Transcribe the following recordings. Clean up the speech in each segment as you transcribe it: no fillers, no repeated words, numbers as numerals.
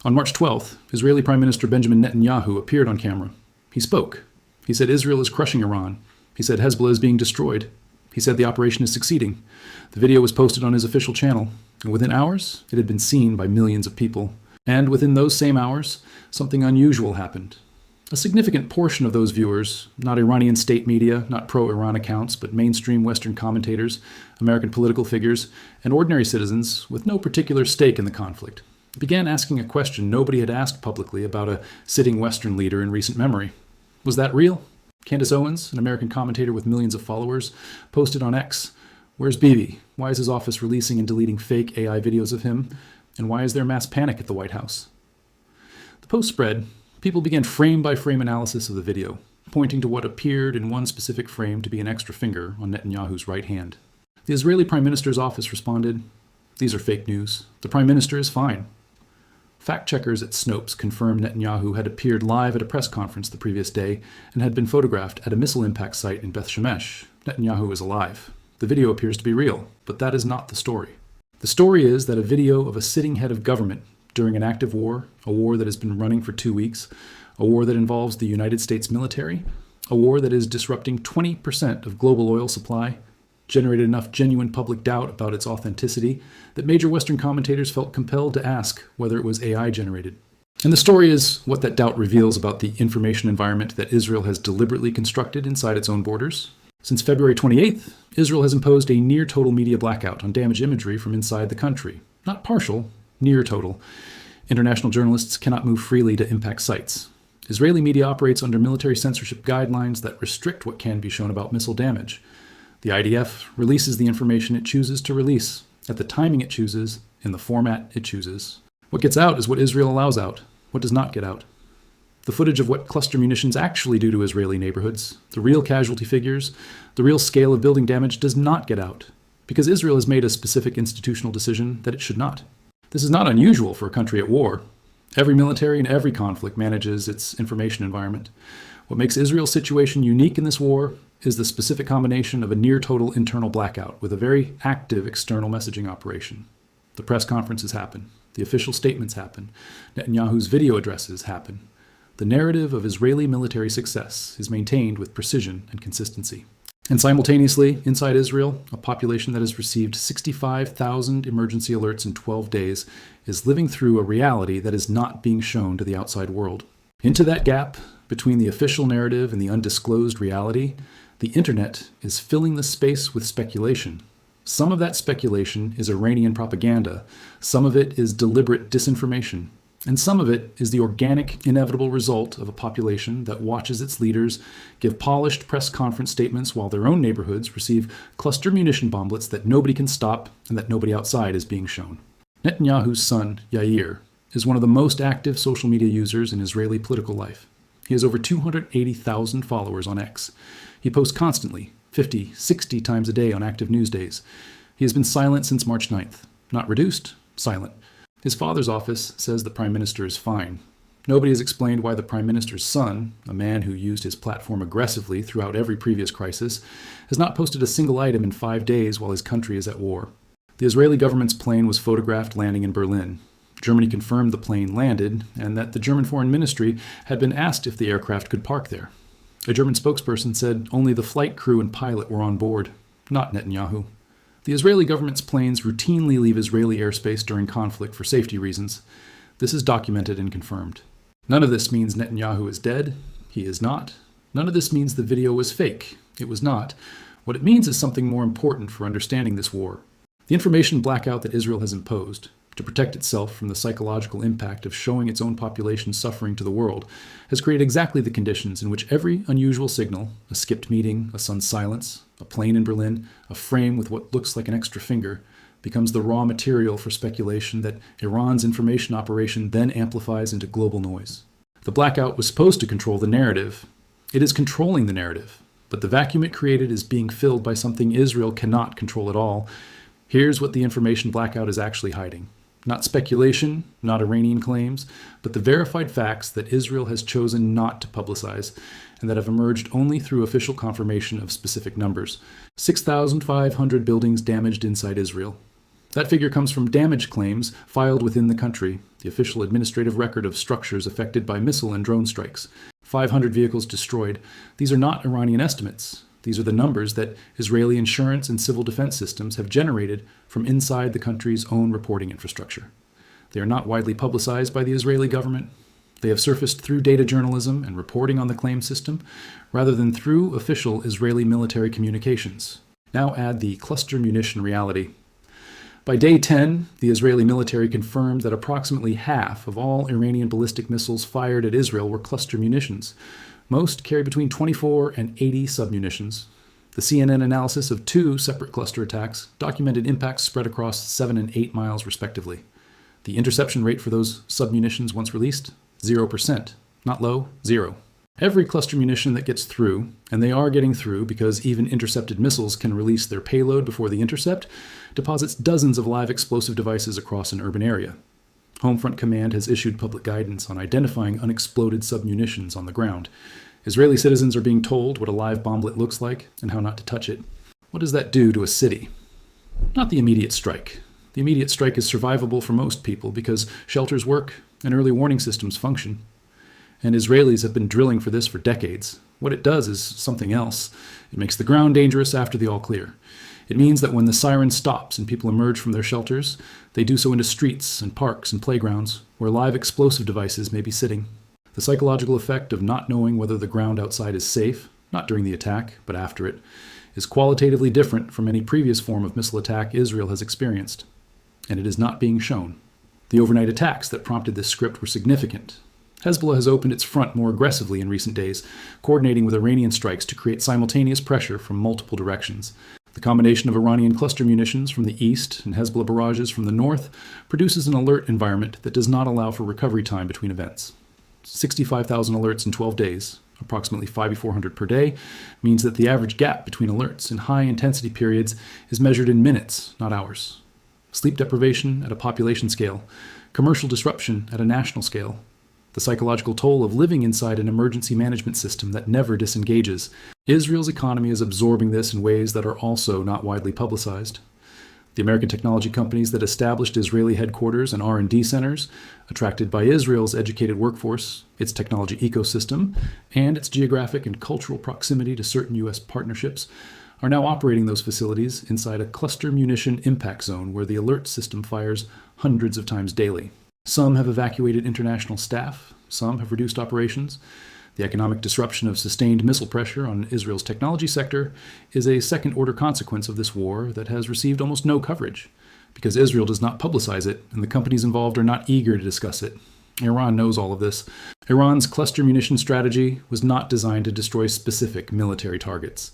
On March 12th, Israeli Prime Minister Benjamin Netanyahu appeared on camera. He spoke. He said Israel is crushing Iran. He said Hezbollah is being destroyed. He said the operation is succeeding. The video was posted on his official channel, and within hours, it had been seen by millions of people. And within those same hours, something unusual happened. A significant portion of those viewers, not Iranian state media, not pro-Iran accounts, but mainstream Western commentators, American political figures, and ordinary citizens with no particular stake in the conflict, began asking a question nobody had asked publicly about a sitting Western leader in recent memory. Was that real? Candace Owens, an American commentator with millions of followers, posted on X, "Where's Bibi? Why is his office releasing and deleting fake AI videos of him? And why is there mass panic at the White House?" The post spread. People began frame-by-frame analysis of the video, pointing to what appeared in one specific frame to be an extra finger on Netanyahu's right hand. The Israeli Prime Minister's office responded, "These are fake news. The Prime Minister is fine." Fact-checkers at Snopes confirmed Netanyahu had appeared live at a press conference the previous day and had been photographed at a missile impact site in Beth Shemesh. Netanyahu is alive. The video appears to be real, but that is not the story. The story is that a video of a sitting head of government during an active war, a war that has been running for 2 weeks, a war that involves the United States military, a war that is disrupting 20% of global oil supply, generated enough genuine public doubt about its authenticity that major Western commentators felt compelled to ask whether it was AI generated. And the story is what that doubt reveals about the information environment that Israel has deliberately constructed inside its own borders. Since February 28th, Israel has imposed a near-total media blackout on damaged imagery from inside the country. Not partial, near total. International journalists cannot move freely to impact sites. Israeli media operates under military censorship guidelines that restrict what can be shown about missile damage. The IDF releases the information it chooses to release, at the timing it chooses, in the format it chooses. What gets out is what Israel allows out. What does not get out? The footage of what cluster munitions actually do to Israeli neighborhoods, the real casualty figures, the real scale of building damage does not get out, because Israel has made a specific institutional decision that it should not. This is not unusual for a country at war. Every military in every conflict manages its information environment. What makes Israel's situation unique in this war is the specific combination of a near-total internal blackout with a very active external messaging operation. The press conferences happen. The official statements happen. Netanyahu's video addresses happen. The narrative of Israeli military success is maintained with precision and consistency. And simultaneously, inside Israel, a population that has received 65,000 emergency alerts in 12 days is living through a reality that is not being shown to the outside world. Into that gap between the official narrative and the undisclosed reality, the internet is filling the space with speculation. Some of that speculation is Iranian propaganda, some of it is deliberate disinformation, and some of it is the organic, inevitable result of a population that watches its leaders give polished press conference statements while their own neighborhoods receive cluster munition bomblets that nobody can stop and that nobody outside is being shown. Netanyahu's son, Yair, is one of the most active social media users in Israeli political life. He has over 280,000 followers on X. He posts constantly, 50, 60 times a day on active news days. He has been silent since March 9th. Not reduced, silent. His father's office says the Prime Minister is fine. Nobody has explained why the Prime Minister's son, a man who used his platform aggressively throughout every previous crisis, has not posted a single item in 5 days while his country is at war. The Israeli government's plane was photographed landing in Berlin. Germany confirmed the plane landed and that the German Foreign Ministry had been asked if the aircraft could park there. A German spokesperson said only the flight crew and pilot were on board, not Netanyahu. The Israeli government's planes routinely leave Israeli airspace during conflict for safety reasons. This is documented and confirmed. None of this means Netanyahu is dead. He is not. None of this means the video was fake. It was not. What it means is something more important for understanding this war. The information blackout that Israel has imposed, to protect itself from the psychological impact of showing its own population suffering to the world, has created exactly the conditions in which every unusual signal, a skipped meeting, a son's silence, a plane in Berlin, a frame with what looks like an extra finger, becomes the raw material for speculation that Iran's information operation then amplifies into global noise. The blackout was supposed to control the narrative. It is controlling the narrative, but the vacuum it created is being filled by something Israel cannot control at all. Here's what the information blackout is actually hiding. Not speculation, not Iranian claims, but the verified facts that Israel has chosen not to publicize and that have emerged only through official confirmation of specific numbers. 6,500 buildings damaged inside Israel. That figure comes from damage claims filed within the country, the official administrative record of structures affected by missile and drone strikes. 500 vehicles destroyed. These are not Iranian estimates. These are the numbers that Israeli insurance and civil defense systems have generated from inside the country's own reporting infrastructure. They are not widely publicized by the Israeli government. They have surfaced through data journalism and reporting on the claim system, rather than through official Israeli military communications. Now add the cluster munition reality. By day 10, the Israeli military confirmed that approximately half of all Iranian ballistic missiles fired at Israel were cluster munitions. Most carry between 24 and 80 submunitions. The CNN analysis of 2 separate cluster attacks documented impacts spread across 7 and 8 miles respectively. The interception rate for those submunitions once released? 0%. Not low, 0. Every cluster munition that gets through, and they are getting through because even intercepted missiles can release their payload before the intercept, deposits dozens of live explosive devices across an urban area. Homefront Command has issued public guidance on identifying unexploded submunitions on the ground. Israeli citizens are being told what a live bomblet looks like and how not to touch it. What does that do to a city? Not the immediate strike. The immediate strike is survivable for most people because shelters work and early warning systems function. And Israelis have been drilling for this for decades. What it does is something else. It makes the ground dangerous after the all clear. It means that when the siren stops and people emerge from their shelters, they do so into streets and parks and playgrounds where live explosive devices may be sitting. The psychological effect of not knowing whether the ground outside is safe, not during the attack, but after it, is qualitatively different from any previous form of missile attack Israel has experienced. And it is not being shown. The overnight attacks that prompted this script were significant. Hezbollah has opened its front more aggressively in recent days, coordinating with Iranian strikes to create simultaneous pressure from multiple directions. The combination of Iranian cluster munitions from the east and Hezbollah barrages from the north produces an alert environment that does not allow for recovery time between events. 65,000 alerts in 12 days, approximately 5,400 per day, means that the average gap between alerts in high-intensity periods is measured in minutes, not hours. Sleep deprivation at a population scale, commercial disruption at a national scale, the psychological toll of living inside an emergency management system that never disengages. Israel's economy is absorbing this in ways that are also not widely publicized. The American technology companies that established Israeli headquarters and R&D centers, attracted by Israel's educated workforce, its technology ecosystem, and its geographic and cultural proximity to certain U.S. partnerships, are now operating those facilities inside a cluster munition impact zone where the alert system fires hundreds of times daily. Some have evacuated international staff, some have reduced operations. The economic disruption of sustained missile pressure on Israel's technology sector is a second-order consequence of this war that has received almost no coverage, because Israel does not publicize it, and the companies involved are not eager to discuss it. Iran knows all of this. Iran's cluster munition strategy was not designed to destroy specific military targets.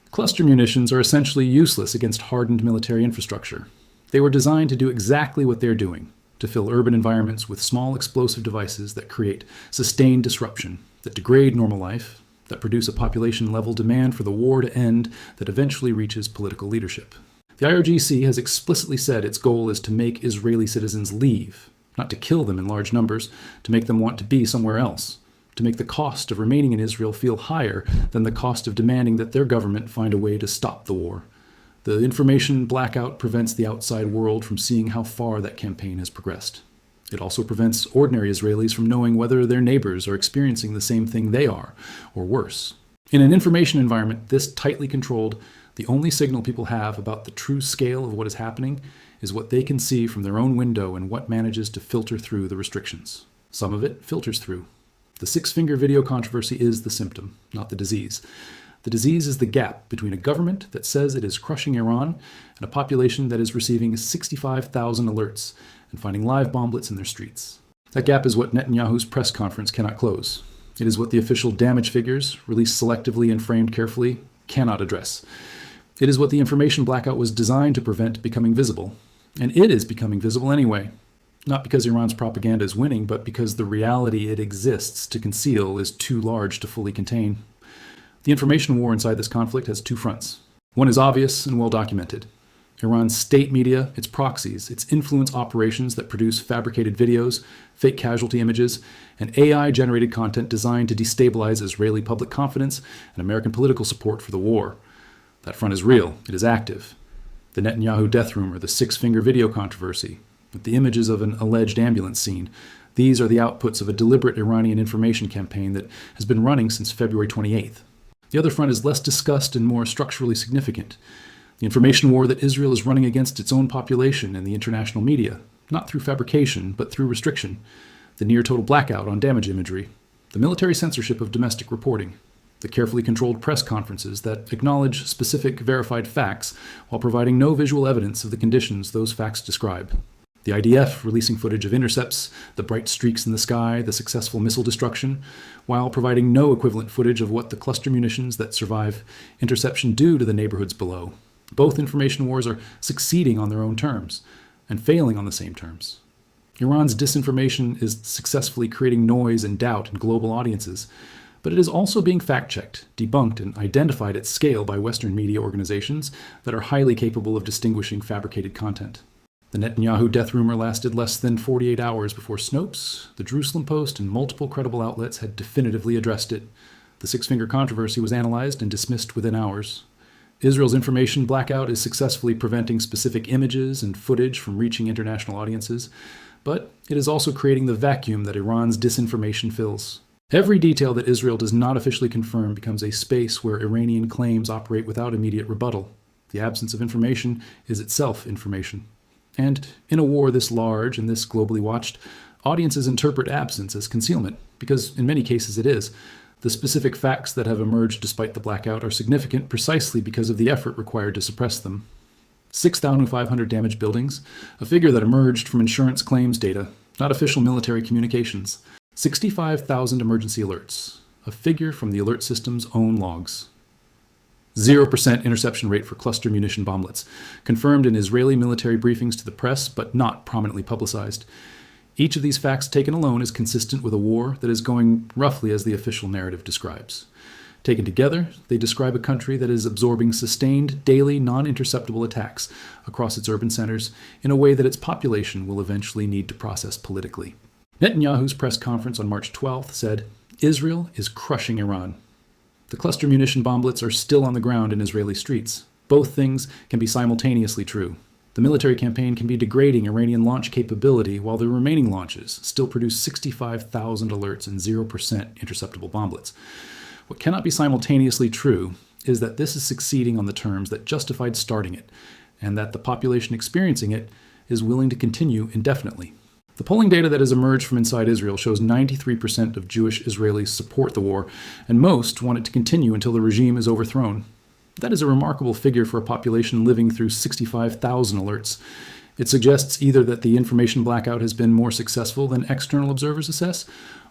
Cluster munitions are essentially useless against hardened military infrastructure. They were designed to do exactly what they're doing, to fill urban environments with small explosive devices that create sustained disruption, that degrade normal life, that produce a population-level demand for the war to end that eventually reaches political leadership. The IRGC has explicitly said its goal is to make Israeli citizens leave, not to kill them in large numbers, to make them want to be somewhere else, to make the cost of remaining in Israel feel higher than the cost of demanding that their government find a way to stop the war. The information blackout prevents the outside world from seeing how far that campaign has progressed. It also prevents ordinary Israelis from knowing whether their neighbors are experiencing the same thing they are, or worse. In an information environment this tightly controlled, the only signal people have about the true scale of what is happening is what they can see from their own window and what manages to filter through the restrictions. Some of it filters through. The six-finger video controversy is the symptom, not the disease. The disease is the gap between a government that says it is crushing Iran and a population that is receiving 65,000 alerts and finding live bomblets in their streets. That gap is what Netanyahu's press conference cannot close. It is what the official damage figures, released selectively and framed carefully, cannot address. It is what the information blackout was designed to prevent becoming visible. And it is becoming visible anyway. Not because Iran's propaganda is winning, but because the reality it exists to conceal is too large to fully contain. The information war inside this conflict has two fronts. One is obvious and well documented. Iran's state media, its proxies, its influence operations that produce fabricated videos, fake casualty images, and AI-generated content designed to destabilize Israeli public confidence and American political support for the war. That front is real. It is active. The Netanyahu death rumor, the six-finger video controversy, with the images of an alleged ambulance scene. These are the outputs of a deliberate Iranian information campaign that has been running since February 28th. The other front is less discussed and more structurally significant. The information war that Israel is running against its own population and the international media, not through fabrication, but through restriction. The near-total blackout on damage imagery. The military censorship of domestic reporting. The carefully controlled press conferences that acknowledge specific verified facts while providing no visual evidence of the conditions those facts describe. The IDF releasing footage of intercepts, the bright streaks in the sky, the successful missile destruction, while providing no equivalent footage of what the cluster munitions that survive interception do to the neighborhoods below. Both information wars are succeeding on their own terms and failing on the same terms. Iran's disinformation is successfully creating noise and doubt in global audiences, but it is also being fact-checked, debunked, and identified at scale by Western media organizations that are highly capable of distinguishing fabricated content. The Netanyahu death rumor lasted less than 48 hours before Snopes, the Jerusalem Post, and multiple credible outlets had definitively addressed it. The six-finger controversy was analyzed and dismissed within hours. Israel's information blackout is successfully preventing specific images and footage from reaching international audiences, but it is also creating the vacuum that Iran's disinformation fills. Every detail that Israel does not officially confirm becomes a space where Iranian claims operate without immediate rebuttal. The absence of information is itself information. And in a war this large and this globally watched, audiences interpret absence as concealment, because in many cases it is. The specific facts that have emerged despite the blackout are significant precisely because of the effort required to suppress them. 6,500 damaged buildings, a figure that emerged from insurance claims data, not official military communications. 65,000 emergency alerts, a figure from the alert system's own logs. 0% interception rate for cluster munition bomblets, confirmed in Israeli military briefings to the press, but not prominently publicized. Each of these facts taken alone is consistent with a war that is going roughly as the official narrative describes. Taken together, they describe a country that is absorbing sustained, daily, non-interceptable attacks across its urban centers in a way that its population will eventually need to process politically. Netanyahu's press conference on March 12th said, "Israel is crushing Iran." The cluster munition bomblets are still on the ground in Israeli streets. Both things can be simultaneously true. The military campaign can be degrading Iranian launch capability while the remaining launches still produce 65,000 alerts and 0% interceptable bomblets. What cannot be simultaneously true is that this is succeeding on the terms that justified starting it, and that the population experiencing it is willing to continue indefinitely. The polling data that has emerged from inside Israel shows 93% of Jewish Israelis support the war, and most want it to continue until the regime is overthrown. That is a remarkable figure for a population living through 65,000 alerts. It suggests either that the information blackout has been more successful than external observers assess,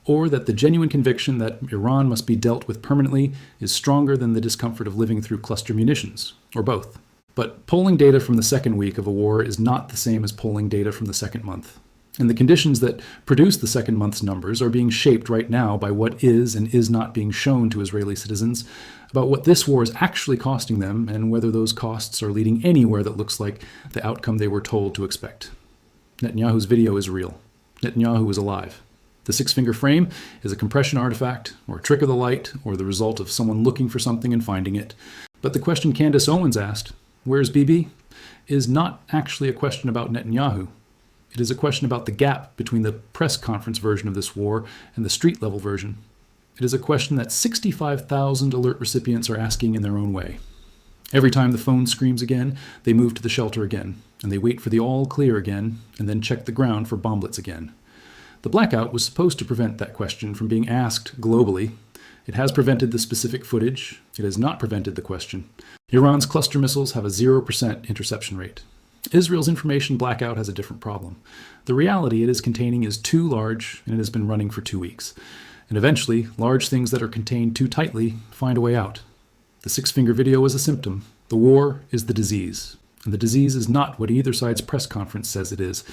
or that the genuine conviction that Iran must be dealt with permanently is stronger than the discomfort of living through cluster munitions, or both. But polling data from the second week of a war is not the same as polling data from the second month. And the conditions that produce the second month's numbers are being shaped right now by what is and is not being shown to Israeli citizens about what this war is actually costing them and whether those costs are leading anywhere that looks like the outcome they were told to expect. Netanyahu's video is real. Netanyahu is alive. The six-finger frame is a compression artifact, or a trick of the light, or the result of someone looking for something and finding it. But the question Candace Owens asked, "Where's Bibi?" is not actually a question about Netanyahu. It is a question about the gap between the press conference version of this war and the street-level version. It is a question that 65,000 alert recipients are asking in their own way. Every time the phone screams again, they move to the shelter again, and they wait for the all clear again, and then check the ground for bomblets again. The blackout was supposed to prevent that question from being asked globally. It has prevented the specific footage. It has not prevented the question. Iran's cluster missiles have a 0% interception rate. Israel's information blackout has a different problem. The reality it is containing is too large, and it has been running for 2 weeks. And eventually, large things that are contained too tightly find a way out. The six-finger video is a symptom. The war is the disease. And the disease is not what either side's press conference says it is.